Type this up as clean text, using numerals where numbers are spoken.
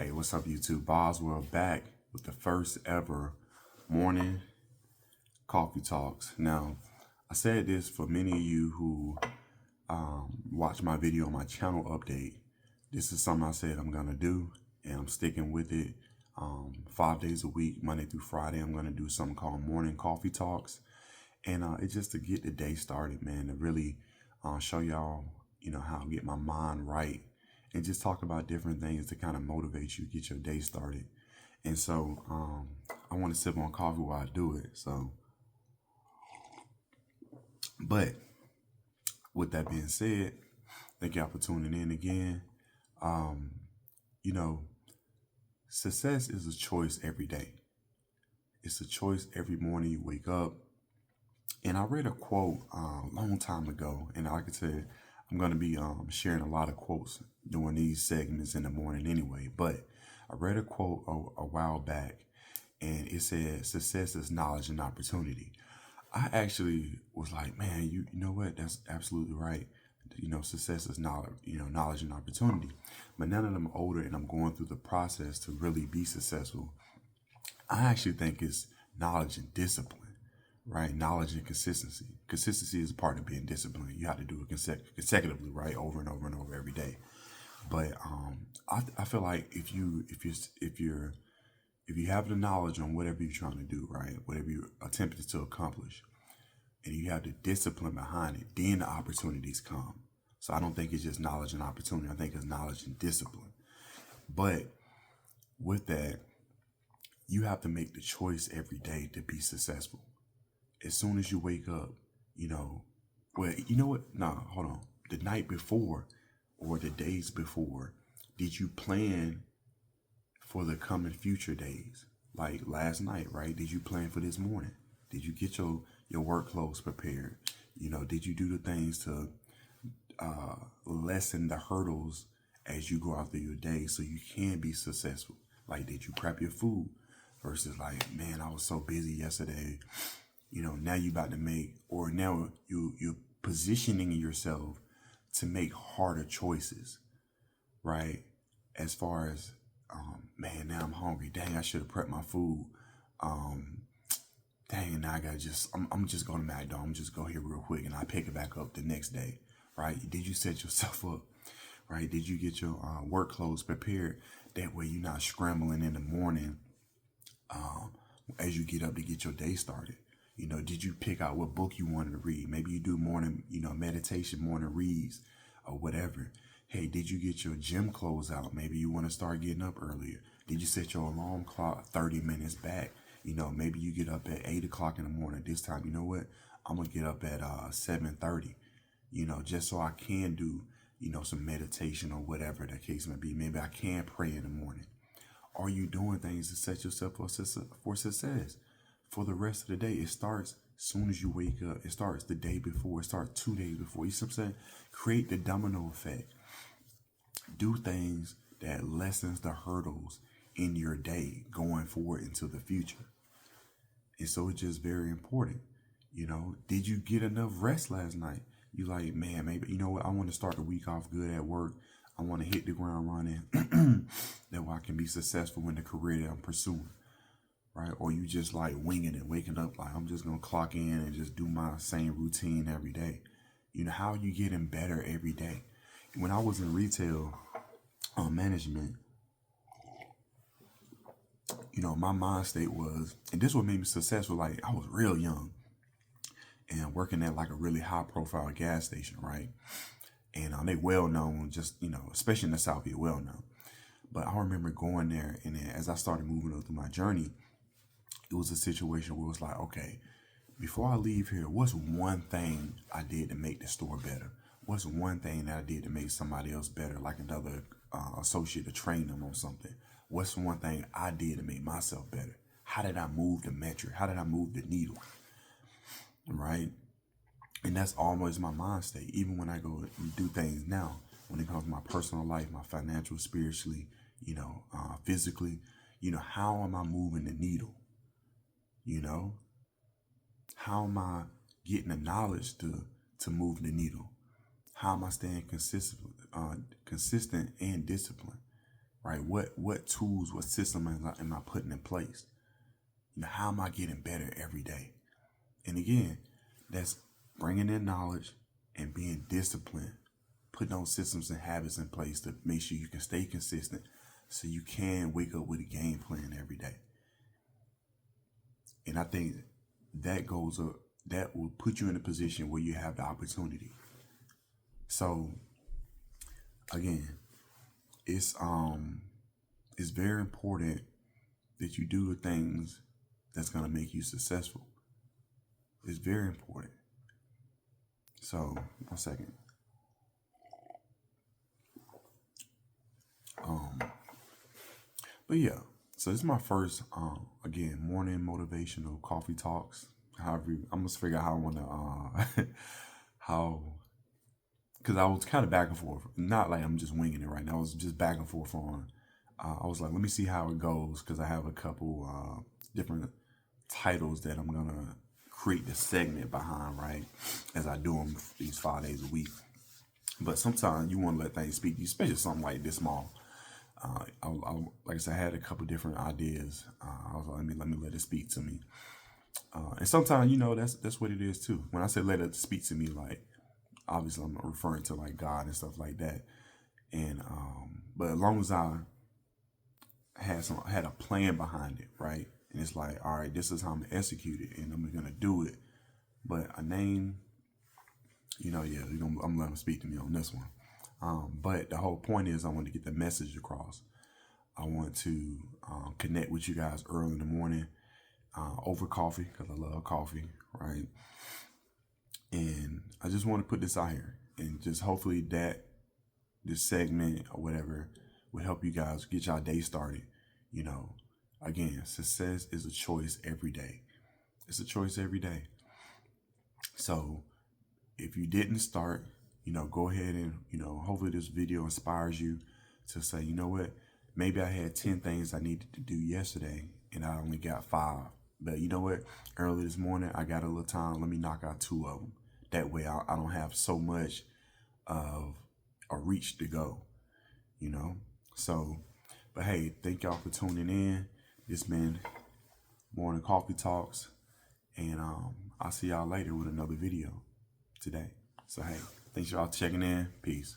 Hey, what's up, YouTube? Boswell back with the first ever morning coffee talks. Now, I said this for many of you who watch my video on my channel update. This is something I said I'm gonna do, and I'm sticking with it. 5 days a week, Monday through Friday, I'm gonna do something called morning coffee talks, and it's just to get the day started, man. To really show y'all, how to get my mind right and just talk about different things to kind of motivate you, get your day started. And so I want to sip on coffee while I do it. But with that being said, thank y'all for tuning in again. Um, you know, Success is a choice every day. It's a choice every morning you wake up. And I read a quote a long time ago, and like I said, I'm going to be sharing a lot of quotes during these segments in the morning anyway. But I read a quote a while back, and it said, "Success is knowledge and opportunity." I actually was like, man, you know what? That's absolutely right. Success is knowledge, knowledge and opportunity. But now that I'm older and I'm going through the process to really be successful, I actually think it's knowledge and discipline, right? Knowledge and consistency. Consistency is a part of being disciplined. You have to do it consecutively, right? Over and over and over every day. But I feel like if you have the knowledge on whatever you're trying to do, right? Whatever you're attempting to accomplish, and you have the discipline behind it, then the opportunities come. So I don't think it's just knowledge and opportunity. I think it's knowledge and discipline. But with that, you have to make the choice every day to be successful. As soon as you wake up, well, you know what? Nah, hold on. The night before or the days before, did you plan for the coming future days? Like last night, right? Did you plan for this morning? Did you get your work clothes prepared? Did you do the things to lessen the hurdles as you go out through your day so you can be successful? Like, did you prep your food versus like, man, I was so busy yesterday. Now you about to make, or now you're positioning yourself to make harder choices, right? As far as, man, now I'm hungry. Dang, I should have prepped my food. Dang, now I gotta I'm just going to McDonald's. I'm just go here real quick and I pick it back up the next day, right? Did you set yourself up, right? Did you get your work clothes prepared? That way you're not scrambling in the morning as you get up to get your day started. Did you pick out what book you wanted to read? Maybe you do morning, meditation, morning reads, or whatever. Hey, did you get your gym clothes out? Maybe you want to start getting up earlier. Did you set your alarm clock 30 minutes back? Maybe you get up at 8 o'clock in the morning. This time, you know what? I'm going to get up at 7:30, just so I can do, some meditation or whatever the case may be. Maybe I can pray in the morning. Are you doing things to set yourself up for success for the rest of the day? It starts as soon as you wake up. It starts the day before. It starts 2 days before. You see what I'm saying? Create the domino effect. Do things that lessens the hurdles in your day going forward into the future. And so it's just very important. Did you get enough rest last night? You like, man, maybe, you know what? I want to start the week off good at work. I want to hit the ground running. That way I can be successful in the career that I'm pursuing. Right? Or you just like winging it, waking up like, I'm just going to clock in and just do my same routine every day. How are you getting better every day? When I was in retail management, my mind state was, and this what made me successful. Like, I was real young and working at like a really high profile gas station, right? And they well known, just, especially in the South, they're well known. But I remember going there, and then as I started moving up through my journey, it was a situation where it was like, okay, before I leave here, what's one thing I did to make the store better? What's one thing that I did to make somebody else better, like another associate to train them on something? What's one thing I did to make myself better? How did I move the metric? How did I move the needle? Right? And that's always my mind state. Even when I go and do things now, when it comes to my personal life, my financial, spiritually, physically, how am I moving the needle? How am I getting the knowledge to move the needle? How am I staying consistent and disciplined? right? What tools, what system am I putting in place? You know, how am I getting better every day? And again, that's bringing in knowledge and being disciplined, putting those systems and habits in place to make sure you can stay consistent so you can wake up with a game plan every day. And I think that goes up, that will put you in a position where you have the opportunity. So again, it's very important that you do the things that's gonna make you successful. It's very important. So, a second. But yeah, so this is my first, again, morning motivational coffee talks. However, I'm gonna figure out how I wanna, how, because I was kind of back and forth. Not like I'm just winging it right now. I was just back and forth on. I was like, let me see how it goes because I have a couple different titles that I'm gonna create the segment behind, right? As I do them these 5 days a week. But sometimes you want to let things speak to you, especially something like this small. Like I said, I had a couple different ideas. I was like, let me let it speak to me. And sometimes, you know, that's what it is too. When I say let it speak to me, like obviously I'm referring to like God and stuff like that. And but as long as I had a plan behind it, right? And it's like, all right, this is how I'm gonna execute it, and I'm gonna do it. But a name, you know, yeah, I'm letting them speak to me on this one. But the whole point is I want to get the message across. I want to connect with you guys early in the morning over coffee because I love coffee, right? And I just want to put this out here and just hopefully that this segment or whatever will help you guys get your day started. You know, again, success is a choice every day. It's a choice every day. So if you didn't start, you know, go ahead and, you know, hopefully this video inspires you to say, you know what, maybe I had 10 things I needed to do yesterday and I only got 5. But you know what, early this morning, I got a little time. Let me knock out 2 of them. That way I don't have so much of a reach to go, you know? So, but hey, thank y'all for tuning in. This been Morning Coffee Talks. And I'll see y'all later with another video today. So hey, thanks y'all checking in. Peace.